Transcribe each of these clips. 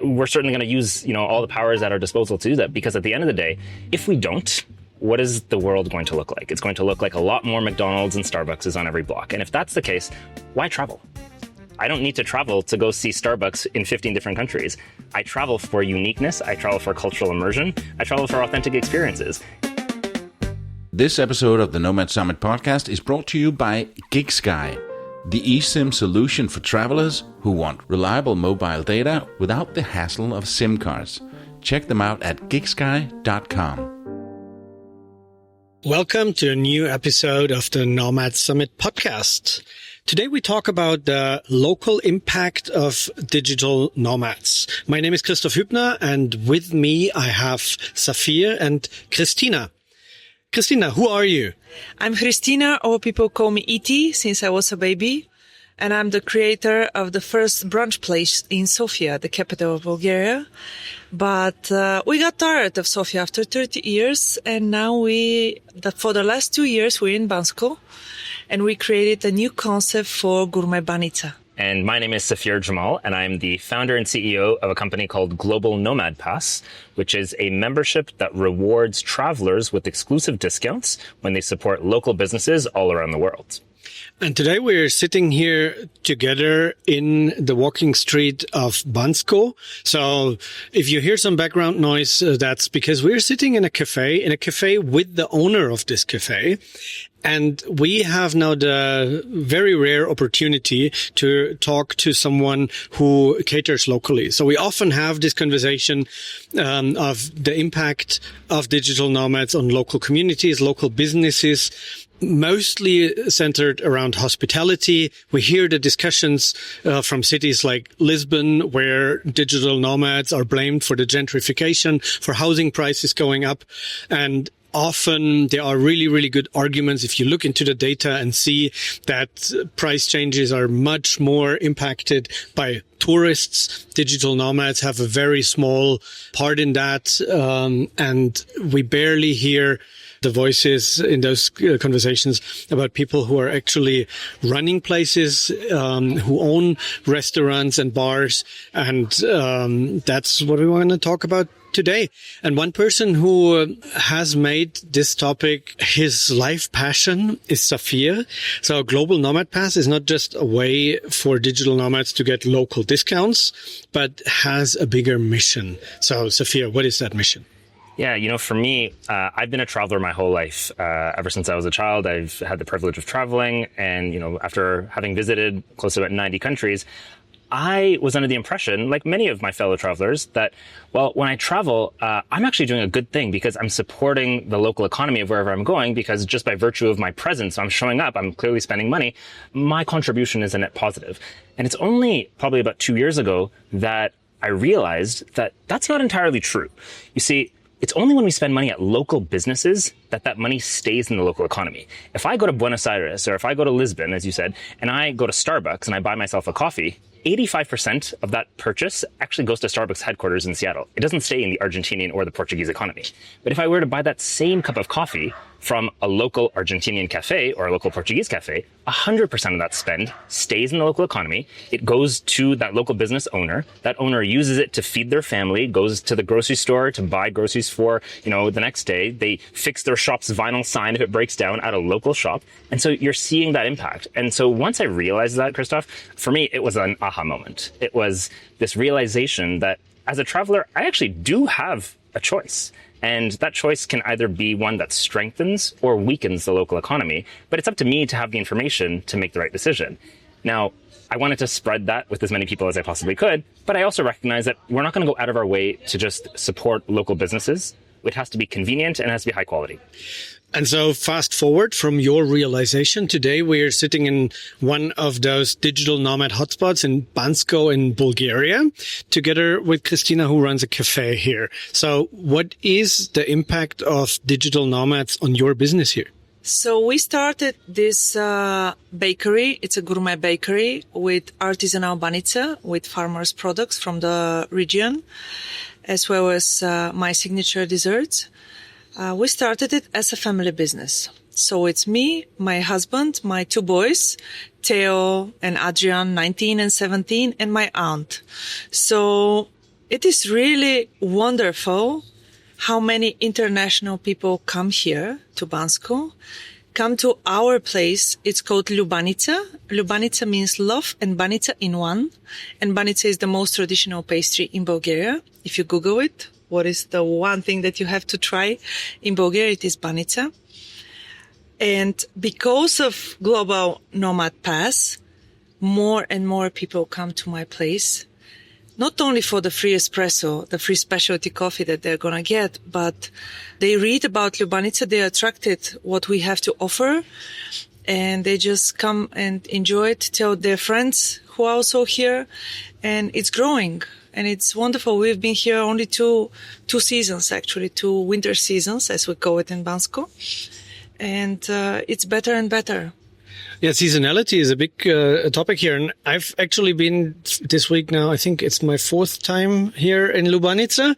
we're certainly going to use, all the powers at our disposal to do that, because at the end of the day, if we don't, what is the world going to look like? It's going to look like a lot more McDonald's and Starbucks on every block. And if that's the case, why travel? I don't need to travel to go see Starbucks in 15 different countries. I travel for uniqueness. I travel for cultural immersion. I travel for authentic experiences. This episode of the Nomad Summit Podcast is brought to you by GigSky, the eSIM solution for travelers who want reliable mobile data without the hassle of SIM cards. Check them out at gigsky.com. Welcome to a new episode of the Nomad Summit Podcast. Today we talk about the local impact of digital nomads. My name is Christoph Huebner, and with me I have Safir and Hristina. Hristina, who are you? I'm Hristina, or people call me E.T. since I was a baby. And I'm the creator of the first brunch place in Sofia, the capital of Bulgaria. But we got tired of Sofia after 30 years. And now for the last 2 years, we're in Bansko. And we created a new concept for gourmet Banitsa. And my name is Safir Jamal, and I'm the founder and CEO of a company called Global Nomad Pass, which is a membership that rewards travelers with exclusive discounts when they support local businesses all around the world. And today we're sitting here together in the walking street of Bansko. So if you hear some background noise, that's because we're sitting in a cafe with the owner of this cafe. And we have now the very rare opportunity to talk to someone who caters locally. So we often have this conversation of the impact of digital nomads on local communities, local businesses, mostly centered around hospitality. We hear the discussions from cities like Lisbon, where digital nomads are blamed for the gentrification, for housing prices going up. And often there are really, really good arguments if you look into the data and see that price changes are much more impacted by tourists. Digital nomads have a very small part in that. And we barely hear the voices in those conversations about people who are actually running places, who own restaurants and bars. And that's what we want to talk about today. And one person who has made this topic his life passion is Safir. So Global Nomad Pass is not just a way for digital nomads to get local discounts, but has a bigger mission. So Safir, what is that mission? Yeah, for me, I've been a traveler my whole life. Ever since I was a child, I've had the privilege of traveling. And, after having visited close to about 90 countries, I was under the impression, like many of my fellow travelers, that, when I travel, I'm actually doing a good thing because I'm supporting the local economy of wherever I'm going, because just by virtue of my presence, I'm showing up, I'm clearly spending money, my contribution is a net positive. And it's only probably about 2 years ago that I realized that that's not entirely true. You see, it's only when we spend money at local businesses that money stays in the local economy. If I go to Buenos Aires, or if I go to Lisbon, as you said, and I go to Starbucks and I buy myself a coffee, 85% of that purchase actually goes to Starbucks headquarters in Seattle. It doesn't stay in the Argentinian or the Portuguese economy. But if I were to buy that same cup of coffee from a local Argentinian cafe or a local Portuguese cafe, 100% of that spend stays in the local economy. It goes to that local business owner. That owner uses it to feed their family, goes to the grocery store to buy groceries for, the next day. They fix their shop's vinyl sign if it breaks down at a local shop. And so you're seeing that impact. And so once I realized that, Christoph, for me, it was an aha moment. It was this realization that as a traveler, I actually do have a choice. And that choice can either be one that strengthens or weakens the local economy. But it's up to me to have the information to make the right decision. Now, I wanted to spread that with as many people as I possibly could. But I also recognize that we're not going to go out of our way to just support local businesses. It has to be convenient and it has to be high quality. And so fast forward from your realization, today we are sitting in one of those digital nomad hotspots in Bansko in Bulgaria, together with Hristina, who runs a cafe here. So what is the impact of digital nomads on your business here? So we started this bakery. It's a gourmet bakery with artisanal Banitsa, with farmers' products from the region, as well as my signature desserts. We started it as a family business. So it's me, my husband, my two boys, Theo and Adrian, 19 and 17, and my aunt. So It is really wonderful how many international people come here to Bansko, come to our place. It's called Lubanitza. Lubanitza means love and Banitsa in one. And Banitsa is the most traditional pastry in Bulgaria. If you Google it, what is the one thing that you have to try in Bulgaria? It is Banitsa. And because of Global Nomad Pass, more and more people come to my place, not only for the free espresso, the free specialty coffee that they're going to get, but they read about Lubanitza, they're attracted what we have to offer, and they just come and enjoy it, tell their friends who are also here, and it's growing. And it's wonderful. We've been here only two seasons, actually, 2 winter seasons, as we call it in Bansko. And it's better and better. Yeah, seasonality is a big topic here. And I've actually been this week now, I think it's my 4th time here in Lubanitza.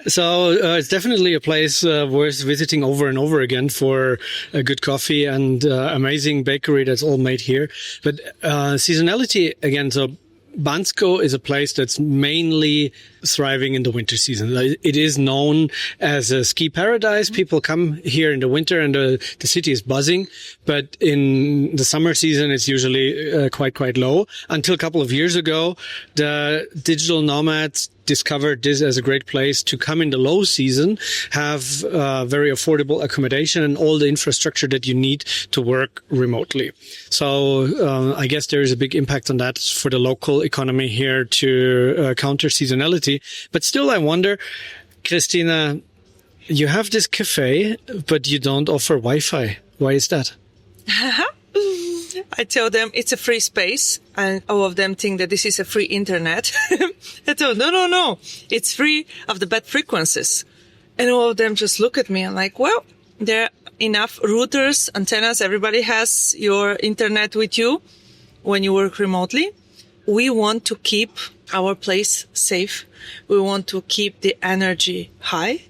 So it's definitely a place worth visiting over and over again for a good coffee and amazing bakery that's all made here. But seasonality, again, so Bansko is a place that's mainly thriving in the winter season. It is known as a ski paradise. People come here in the winter and the city is buzzing. But in the summer season, it's usually quite low. Until a couple of years ago, the digital nomads discovered this as a great place to come in the low season, have very affordable accommodation and all the infrastructure that you need to work remotely. So I guess there is a big impact on that for the local economy here to counter seasonality. But still, I wonder, Hristina, you have this cafe, but you don't offer Wi-Fi. Why is that? I tell them it's a free space, and all of them think that this is a free internet. I tell them, no, it's free of the bad frequencies. And all of them just look at me and like, well, there are enough routers, antennas, everybody has your internet with you when you work remotely. We want to keep our place safe. We want to keep the energy high.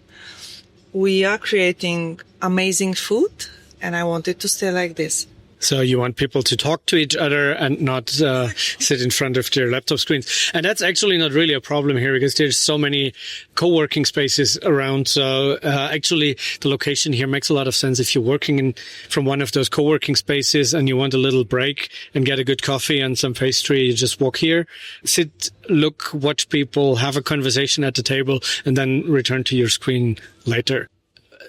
We are creating amazing food, and I want it to stay like this. So you want people to talk to each other and not sit in front of their laptop screens. And that's actually not really a problem here because there's so many co-working spaces around. So actually the location here makes a lot of sense. If you're working from one of those co-working spaces and you want a little break and get a good coffee and some pastry, you just walk here, sit, look, watch people, have a conversation at the table, and then return to your screen later.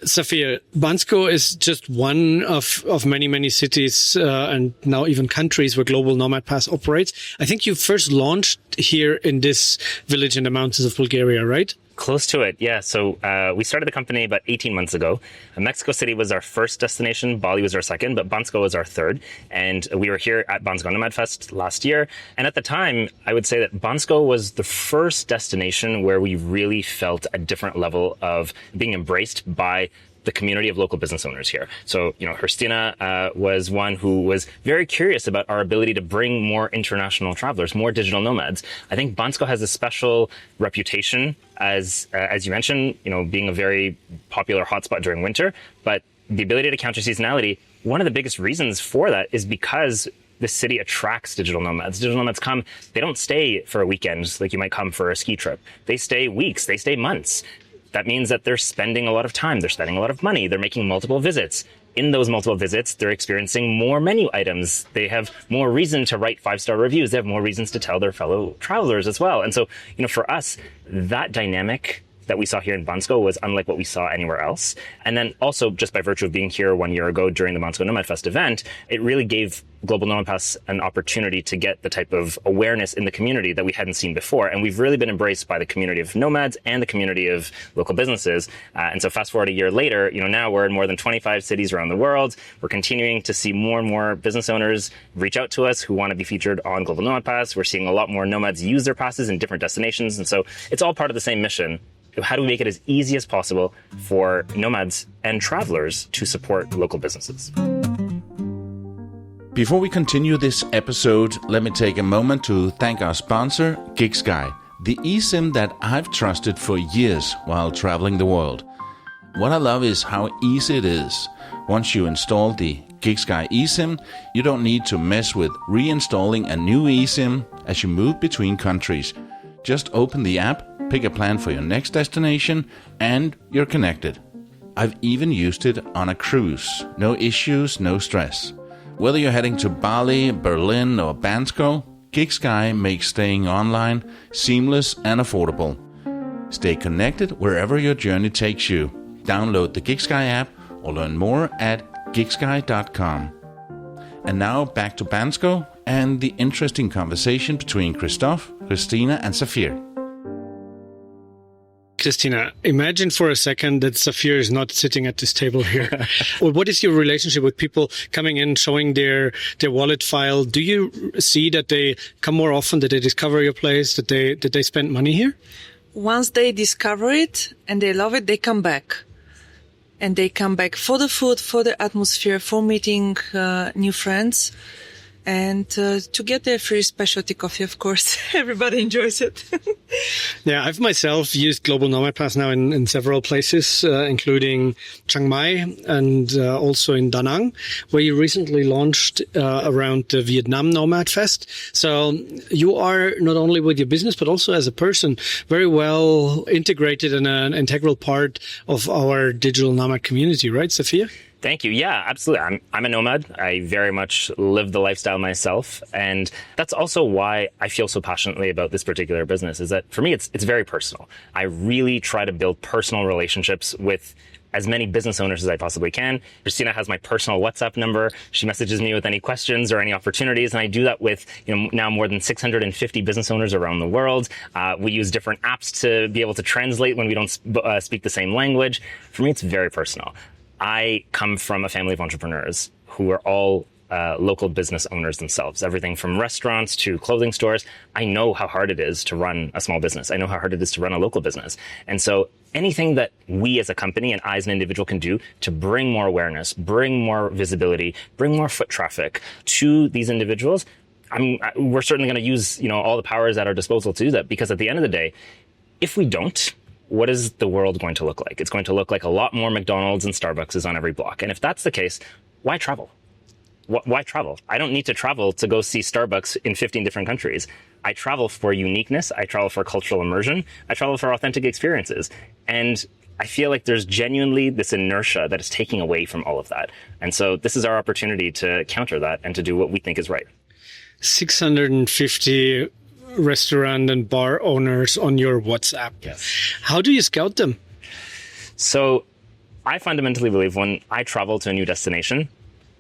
Safir, Bansko is just one of many cities and now even countries where Global Nomad Pass operates. I think you first launched here in this village in the mountains of Bulgaria, right? Close to it, yeah. So we started the company about 18 months ago. Mexico City was our first destination, Bali was our second, but Bansko was our third. And we were here at Bansko Nomad Fest last year. And at the time, I would say that Bansko was the first destination where we really felt a different level of being embraced by the community of local business owners here. So, Hristina was one who was very curious about our ability to bring more international travelers, more digital nomads. I think Bansko has a special reputation as you mentioned, being a very popular hotspot during winter, but the ability to counter seasonality, one of the biggest reasons for that is because the city attracts digital nomads. Digital nomads come, they don't stay for a weekend like you might come for a ski trip. They stay weeks, they stay months. That means that they're spending a lot of time, they're spending a lot of money, they're making multiple visits. In those multiple visits, they're experiencing more menu items. They have more reason to write 5-star reviews. They have more reasons to tell their fellow travelers as well. And so, for us, that dynamic that we saw here in Bansko was unlike what we saw anywhere else. And then also, just by virtue of being here 1 year ago during the Bansko Nomad Fest event, it really gave Global Nomad Pass an opportunity to get the type of awareness in the community that we hadn't seen before. And we've really been embraced by the community of nomads and the community of local businesses. And so fast forward a year later, now we're in more than 25 cities around the world. We're continuing to see more and more business owners reach out to us who want to be featured on Global Nomad Pass. We're seeing a lot more nomads use their passes in different destinations. And so it's all part of the same mission. How do we make it as easy as possible for nomads and travelers to support local businesses? Before we continue this episode, let me take a moment to thank our sponsor, GigSky, the eSIM that I've trusted for years while traveling the world. What I love is how easy it is. Once you install the GigSky eSIM, you don't need to mess with reinstalling a new eSIM as you move between countries. Just open the app, pick a plan for your next destination, and you're connected. I've even used it on a cruise. No issues, no stress. Whether you're heading to Bali, Berlin, or Bansko, GigSky makes staying online seamless and affordable. Stay connected wherever your journey takes you. Download the GigSky app or learn more at gigsky.com. And now back to Bansko and the interesting conversation between Christoph, Hristina, and Safir. Hristina, imagine for a second that Safir is not sitting at this table here. Well, what is your relationship with people coming in, showing their wallet file? Do you see that they come more often, that they discover your place, that they spend money here? Once they discover it and they love it, they come back. And they come back for the food, for the atmosphere, for meeting new friends, and to get their free specialty coffee, of course. Everybody enjoys it. Yeah, I've myself used Global Nomad Pass now in several places, including Chiang Mai and also in Da Nang, where you recently launched around the Vietnam Nomad Fest. So you are not only with your business, but also as a person, very well integrated and an integral part of our digital nomad community, right, Safir? Thank you. Yeah, absolutely. I'm a nomad. I very much live the lifestyle myself. And that's also why I feel so passionately about this particular business, is that for me, it's very personal. I really try to build personal relationships with as many business owners as I possibly can. Hristina has my personal WhatsApp number. She messages me with any questions or any opportunities. And I do that with, now more than 650 business owners around the world. We use different apps to be able to translate when we don't speak the same language. For me, it's very personal. I come from a family of entrepreneurs who are all local business owners themselves, everything from restaurants to clothing stores. I know how hard it is to run a small business. I know how hard it is to run a local business. And so anything that we as a company and I as an individual can do to bring more awareness, bring more visibility, bring more foot traffic to these individuals, we're certainly going to use, all the powers at our disposal to do that, because at the end of the day, if we don't, what is the world going to look like? It's going to look like a lot more McDonald's and Starbucks on every block. And if that's the case, why travel? Why travel? I don't need to travel to go see Starbucks in 15 different countries. I travel for uniqueness. I travel for cultural immersion. I travel for authentic experiences. And I feel like there's genuinely this inertia that is taking away from all of that. And so this is our opportunity to counter that and to do what we think is right. 650 restaurant and bar owners on your WhatsApp. Yes. How do you scout them? So I fundamentally believe when I travel to a new destination,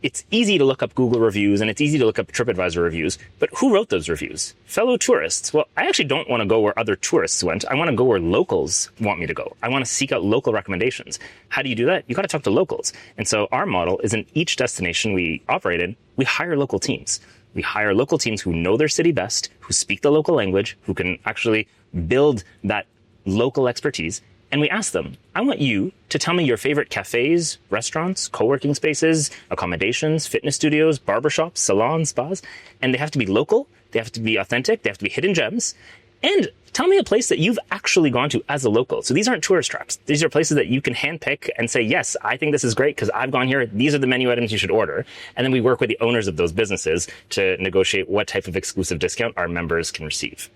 it's easy to look up Google reviews and it's easy to look up TripAdvisor reviews, but who wrote those reviews? Fellow tourists. Well, I actually don't want to go where other tourists went. I want to go where locals want me to go. I want to seek out local recommendations. How do you do that? You got to talk to locals. And so our model is in each destination we operate in, we hire local teams. We hire local teams who know their city best, who speak the local language, who can actually build that local expertise. And we ask them, I want you to tell me your favorite cafes, restaurants, co-working spaces, accommodations, fitness studios, barbershops, salons, spas. And they have to be local. They have to be authentic. They have to be hidden gems. And tell me a place that you've actually gone to as a local. So these aren't tourist traps. These are places that you can handpick and say, yes, I think this is great because I've gone here. These are the menu items you should order. And then we work with the owners of those businesses to negotiate what type of exclusive discount our members can receive.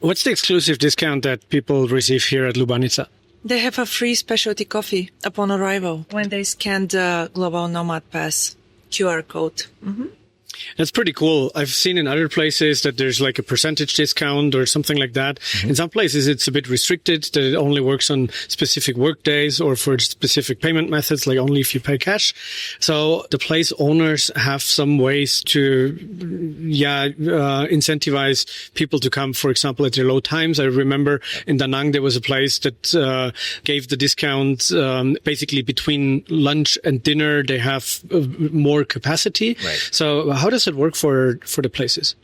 What's the exclusive discount that people receive here at Lubanitza? They have a free specialty coffee upon arrival when they scan the Global Nomad Pass QR code. Mm-hmm. That's pretty cool. I've seen in other places that there's like a percentage discount or something like that. Mm-hmm. In some places, it's a bit restricted, that it only works on specific work days or for specific payment methods, like only if you pay cash. So the place owners have some ways to, incentivize people to come, for example, at their low times. I remember in Da Nang, there was a place that gave the discount basically between lunch and dinner. They have more capacity. Right. So how does it work for the places?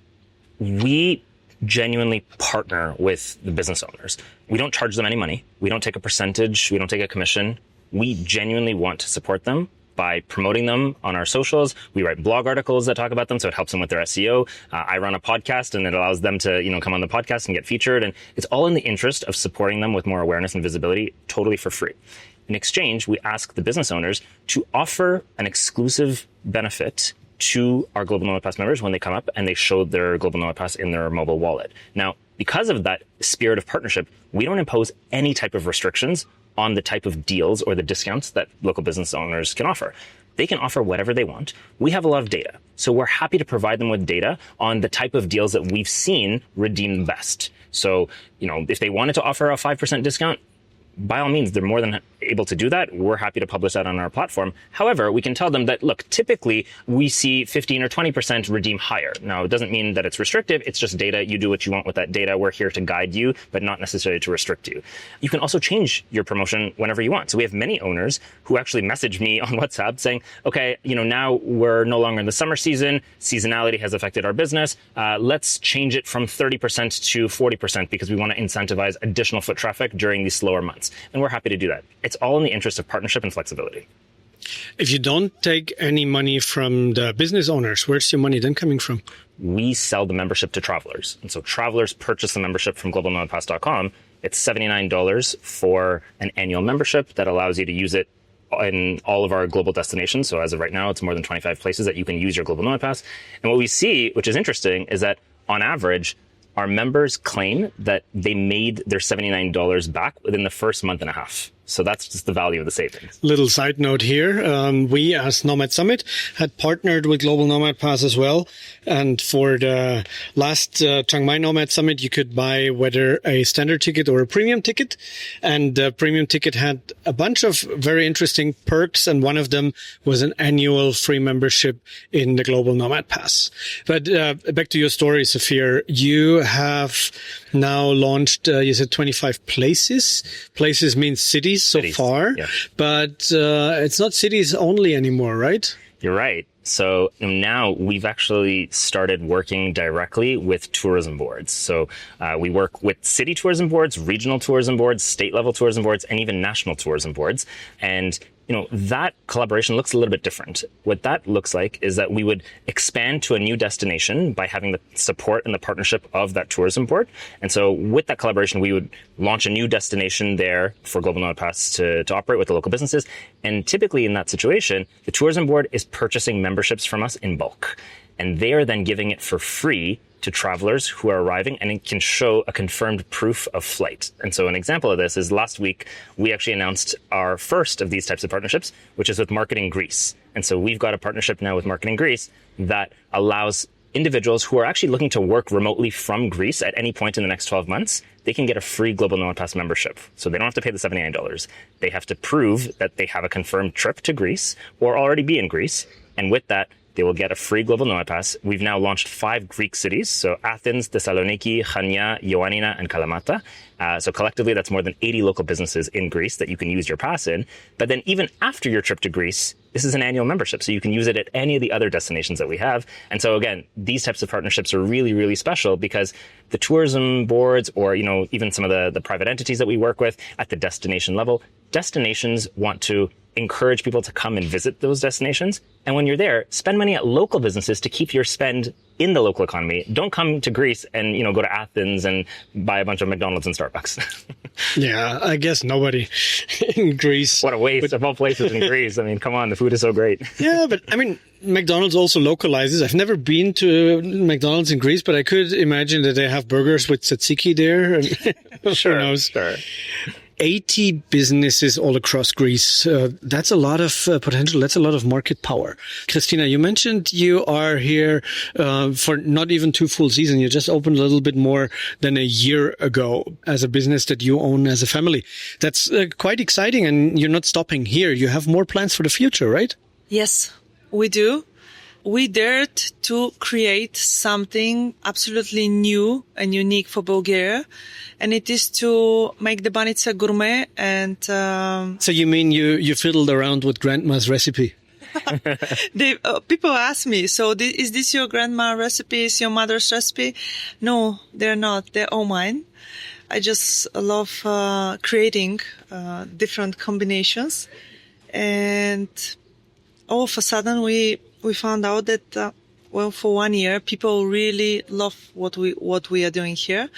We genuinely partner with the business owners. We don't charge them any money. We don't take a percentage. We don't take a commission. We genuinely want to support them by promoting them on our socials. We write blog articles that talk about them, so it helps them with their SEO. I run a podcast, and it allows them to, come on the podcast and get featured. And it's all in the interest of supporting them with more awareness and visibility, totally for free. In exchange, we ask the business owners to offer an exclusive benefit to our Global Nomad Pass members when they come up and they show their Global Nomad Pass in their mobile wallet. Now, because of that spirit of partnership, we don't impose any type of restrictions on the type of deals or the discounts that local business owners can offer. They can offer whatever they want. We have a lot of data. So we're happy to provide them with data on the type of deals that we've seen redeem best. So, if they wanted to offer a 5% discount, by all means, they're more than able to do that. We're happy to publish that on our platform. However, we can tell them that, look, typically we see 15 or 20% redeem higher. Now, it doesn't mean that it's restrictive. It's just data. You do what you want with that data. We're here to guide you, but not necessarily to restrict you. You can also change your promotion whenever you want. So we have many owners who actually message me on WhatsApp saying, okay, now we're no longer in the summer season. Seasonality has affected our business. Let's change it from 30% to 40% because we want to incentivize additional foot traffic during these slower months. And we're happy to do that. It's all in the interest of partnership and flexibility. If you don't take any money from the business owners, where's your money then coming from? We sell the membership to travelers. And so travelers purchase the membership from globalnomadpass.com. It's $79 for an annual membership that allows you to use it in all of our global destinations. So as of right now, it's more than 25 places that you can use your Global Nomad Pass. And what we see, which is interesting, is that on average, our members claim that they made their $79 back within the first month and a half. So that's just the value of the savings. Little side note here. We as Nomad Summit had partnered with Global Nomad Pass as well. And for the last Chiang Mai Nomad Summit, you could buy whether a standard ticket or a premium ticket. And the premium ticket had a bunch of very interesting perks. And one of them was an annual free membership in the Global Nomad Pass. But back to your story, Safir, you have now launched, you said 25 places. Places means cities so far, yeah. But it's not cities only anymore, right? You're right. So now we've actually started working directly with tourism boards. So we work with city tourism boards, regional tourism boards, state level tourism boards, and even national tourism boards. And that collaboration looks a little bit different. What that looks like is that we would expand to a new destination by having the support and the partnership of that tourism board. And so with that collaboration, we would launch a new destination there for Global Nomad Pass to operate with the local businesses. And typically in that situation, the tourism board is purchasing memberships from us in bulk. And they are then giving it for free to travelers who are arriving, and it can show a confirmed proof of flight. And so an example of this is last week, we actually announced our first of these types of partnerships, which is with Marketing Greece. And so we've got a partnership now with Marketing Greece that allows individuals who are actually looking to work remotely from Greece at any point in the next 12 months, they can get a free Global Nomad Pass membership. So they don't have to pay the $79. They have to prove that they have a confirmed trip to Greece or already be in Greece. And with that, they will get a free Global Nomad Pass. We've now launched 5 Greek cities, so Athens, Thessaloniki, Chania, Ioannina, and Kalamata. So collectively, that's more than 80 local businesses in Greece that you can use your pass in. But then even after your trip to Greece, this is an annual membership, so you can use it at any of the other destinations that we have. And so again, these types of partnerships are really, really special because the tourism boards or, even some of the private entities that we work with at the destination level, destinations want to encourage people to come and visit those destinations. And when you're there, spend money at local businesses to keep your spend in the local economy. Don't come to Greece and, go to Athens and buy a bunch of McDonald's and Starbucks. Yeah, I guess nobody in Greece. What a waste of all places in Greece. I mean, come on, the food is so great. Yeah, but McDonald's also localizes. I've never been to McDonald's in Greece, but I could imagine that they have burgers with tzatziki there. Sure, who knows? Sure. 80 businesses all across Greece. That's a lot of potential. That's a lot of market power. Hristina, you mentioned you are here for not even 2 full seasons. You just opened a little bit more than a year ago as a business that you own as a family. That's quite exciting, and you're not stopping here. You have more plans for the future, right? Yes, we do. We dared to create something absolutely new and unique for Bulgaria, and it is to make the Banitsa gourmet. And so you mean you fiddled around with grandma's recipe? People ask me, so is this your grandma's recipe? Is your mother's recipe? No, they're not. They're all mine. I just love creating different combinations, and all of a sudden we found out that well, for 1 year, people really love what we are doing here.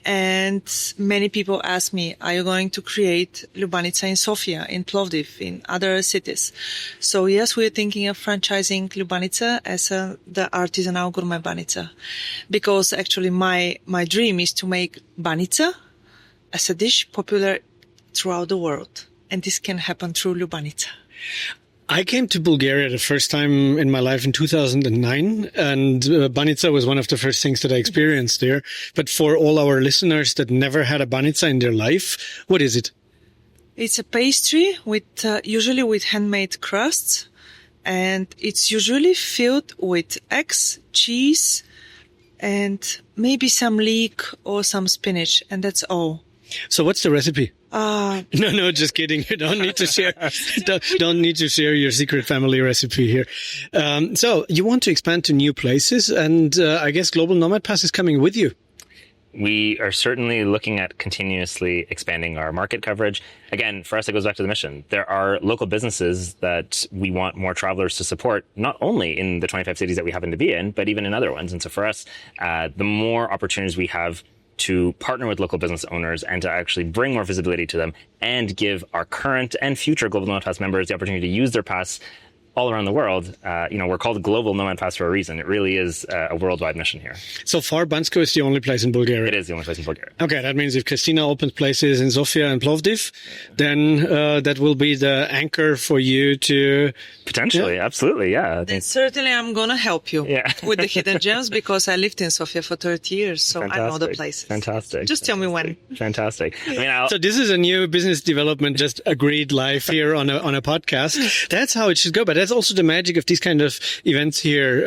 And many people ask me, are you going to create Lubanitza in Sofia, in Plovdiv, in other cities? So yes, we're thinking of franchising Lubanitza as the artisanal gourmet banitsa. Because actually my dream is to make banitsa as a dish popular throughout the world. And this can happen through Lubanitza. I came to Bulgaria the first time in my life in 2009, and banitsa was one of the first things that I experienced there. But for all our listeners that never had a banitsa in their life, what is it? It's a pastry with usually with handmade crusts, and it's usually filled with eggs, cheese, and maybe some leek or some spinach, and that's all. So what's the recipe? No, just kidding. You don't need to share. don't need to share your secret family recipe here. So you want to expand to new places, and I guess Global Nomad Pass is coming with you. We are certainly looking at continuously expanding our market coverage. Again, for us, it goes back to the mission. There are local businesses that we want more travelers to support, not only in the 25 cities that we happen to be in, but even in other ones. And so for us, the more opportunities we have to partner with local business owners and to actually bring more visibility to them and give our current and future Global Nomad Pass members the opportunity to use their pass all around the world. We're called Global Nomad Pass for a reason. It really is a worldwide mission here. So far, Bansko is the only place in Bulgaria. It is the only place in Bulgaria. Okay, that means if Hristina opens places in Sofia and Plovdiv, then that will be the anchor for you to... Potentially, absolutely, yeah. Then certainly I'm going to help you with the hidden gems because I lived in Sofia for 30 years, so I know the places. Fantastic. Just tell me when. Fantastic. So this is a new business development, just agreed live here on a podcast. That's how it should go, but that's also the magic of these kind of events here.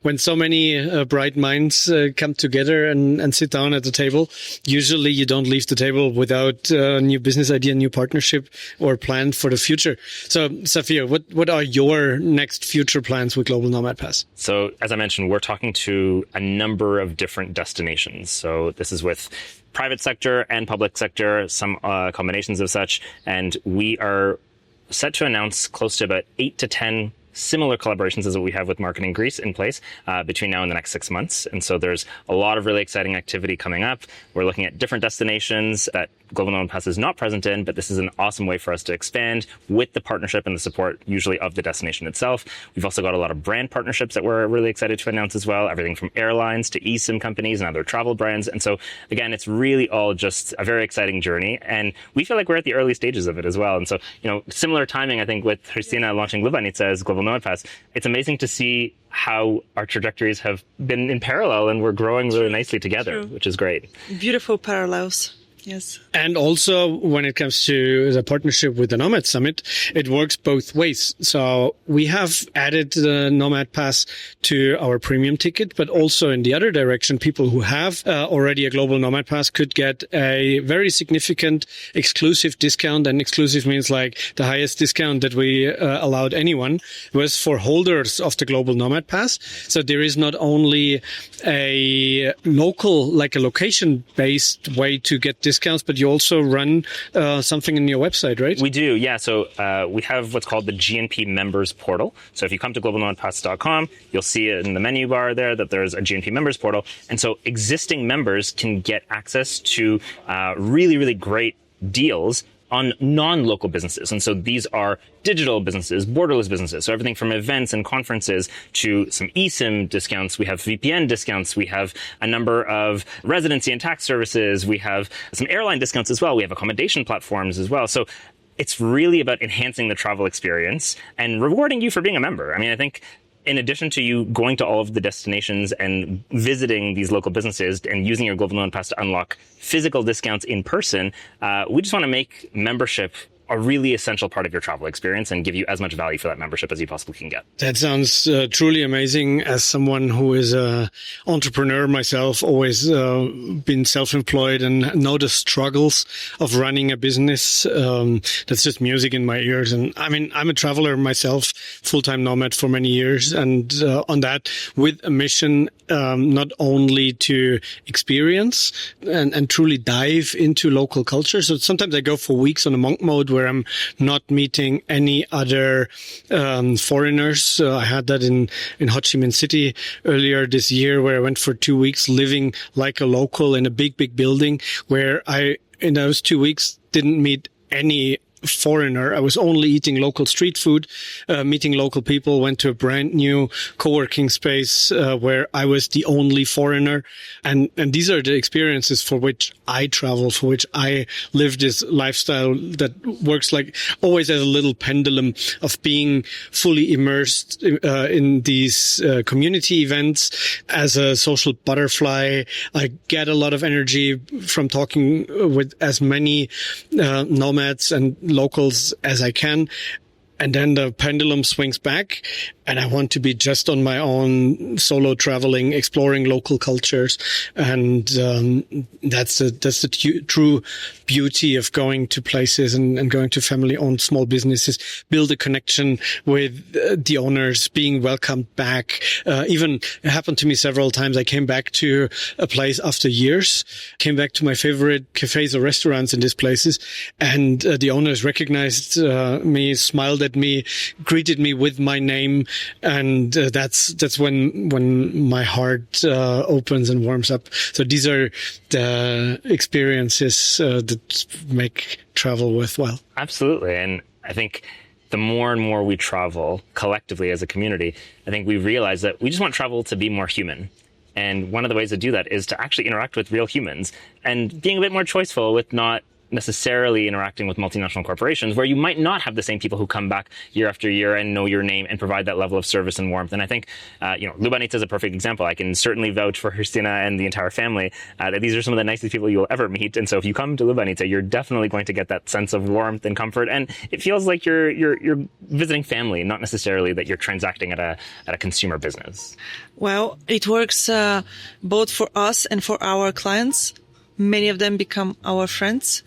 When so many bright minds come together and sit down at the table, usually you don't leave the table without a new business idea, new partnership or plan for the future. So Safir, what are your next future plans with Global Nomad Pass? So as I mentioned, we're talking to a number of different destinations. So this is with private sector and public sector, some combinations of such, and we are set to announce close to about 8 to 10 similar collaborations as what we have with Marketing Greece in place between now and the next 6 months. And so there's a lot of really exciting activity coming up. We're looking at different destinations that Global Nomad Pass is not present in, but this is an awesome way for us to expand with the partnership and the support usually of the destination itself. We've also got a lot of brand partnerships that we're really excited to announce as well, everything from airlines to eSIM companies and other travel brands. And so again, it's really all just a very exciting journey. And we feel like we're at the early stages of it as well. And so, similar timing, I think, with Hristina launching Lubanitza as Global Nomad Pass, it's amazing to see how our trajectories have been in parallel and we're growing really nicely together, which is great. Beautiful parallels. Yes. And also when it comes to the partnership with the Nomad Summit, it works both ways. So we have added the Nomad Pass to our premium ticket, but also in the other direction, people who have already a Global Nomad Pass could get a very significant exclusive discount. And exclusive means like the highest discount that we allowed anyone was for holders of the Global Nomad Pass. So there is not only a local, like a location-based way to get discounts, but you also run something in your website, right? We do, yeah. So we have what's called the GNP members portal. So if you come to globalnomadpass.com, you'll see it in the menu bar there that there's a GNP members portal. And so existing members can get access to really, really great deals on non-local businesses. And so these are digital businesses, borderless businesses. So everything from events and conferences to some eSIM discounts. We have VPN discounts. We have a number of residency and tax services. We have some airline discounts as well. We have accommodation platforms as well. So it's really about enhancing the travel experience and rewarding you for being a member. I mean, I think in addition to you going to all of the destinations and visiting these local businesses and using your Global Nomad Pass to unlock physical discounts in person, we just want to make membership a really essential part of your travel experience and give you as much value for that membership as you possibly can get. That sounds truly amazing. As someone who is an entrepreneur myself, always been self-employed and know the struggles of running a business. That's just music in my ears. And I mean, I'm a traveler myself, full-time nomad for many years. And on that, with a mission, not only to experience and truly dive into local culture. So sometimes I go for weeks on a monk mode where I'm not meeting any other foreigners. I had that in Ho Chi Minh City earlier this year, where I went for 2 weeks living like a local in a big building, where I, in those 2 weeks, didn't meet any foreigner. I was only eating local street food, meeting local people, went to a brand new co-working space where I was the only foreigner. And these are the experiences for which I travel, for which I live this lifestyle that works like always as a little pendulum of being fully immersed in these community events as a social butterfly. I get a lot of energy from talking with as many nomads and locals as I can. And then the pendulum swings back, and I want to be just on my own, solo traveling, exploring local cultures. And that's the true beauty of going to places and going to family-owned small businesses. Build a connection with the owners, being welcomed back. Even it happened to me several times. I came back to a place after years, came back to my favorite cafes or restaurants in these places, and the owners recognized me, smiled at me, greeted me with my name, and that's when my heart opens and warms up. So these are the experiences that make travel worthwhile. Absolutely. And I think the more and more we travel collectively as a community, I think we realize that we just want travel to be more human. And one of the ways to do that is to actually interact with real humans and being a bit more choiceful with not necessarily interacting with multinational corporations, where you might not have the same people who come back year after year and know your name and provide that level of service and warmth. And I think, Lubanitza is a perfect example. I can certainly vouch for Hristina and the entire family that these are some of the nicest people you'll ever meet. And so if you come to Lubanitza, you're definitely going to get that sense of warmth and comfort. And it feels like you're visiting family, not necessarily that you're transacting at a consumer business. Well, it works both for us and for our clients. Many of them become our friends.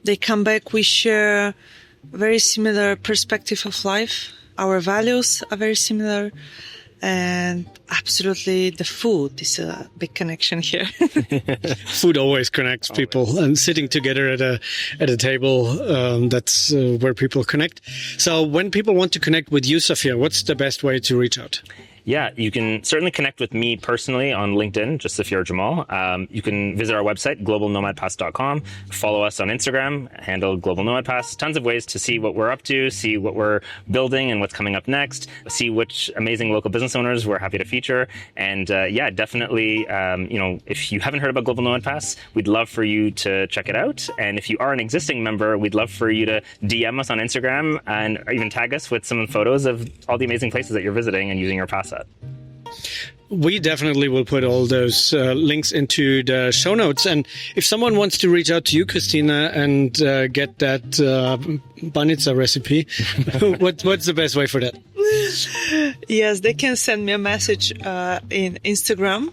They come back. We share very similar perspective of life. Our values are very similar. And absolutely, the food is a big connection here. Food always connects people, and sitting together at a table, that's where people connect. So when people want to connect with you, Safir, what's the best way to reach out? Yeah, you can certainly connect with me personally on LinkedIn, just Safir Jamal. You can visit our website, globalnomadpass.com. Follow us on Instagram, handle Global Nomad Pass. Tons of ways to see what we're up to, see what we're building and what's coming up next, see which amazing local business owners we're happy to feature. And definitely, if you haven't heard about Global Nomad Pass, we'd love for you to check it out. And if you are an existing member, we'd love for you to DM us on Instagram and even tag us with some photos of all the amazing places that you're visiting and using your pass at. We definitely will put all those links into the show notes. And if someone wants to reach out to you, Hristina, and get that Banitsa recipe, what's the best way for that? Yes, they can send me a message in Instagram.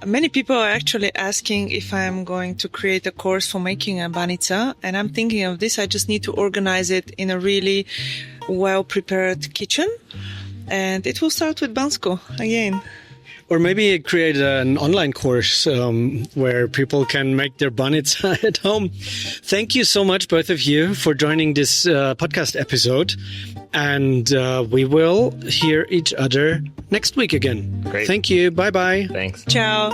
Many people are actually asking if I'm going to create a course for making a banitsa, and I'm thinking of this. I just need to organize it in a really well-prepared kitchen. And it will start with Bansko again. Or maybe create an online course where people can make their banitsa at home. Thank you so much, both of you, for joining this podcast episode. And we will hear each other next week again. Great. Thank you. Bye-bye. Thanks. Ciao.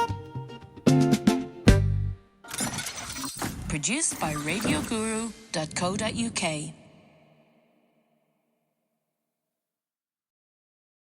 Produced by radioguru.co.uk.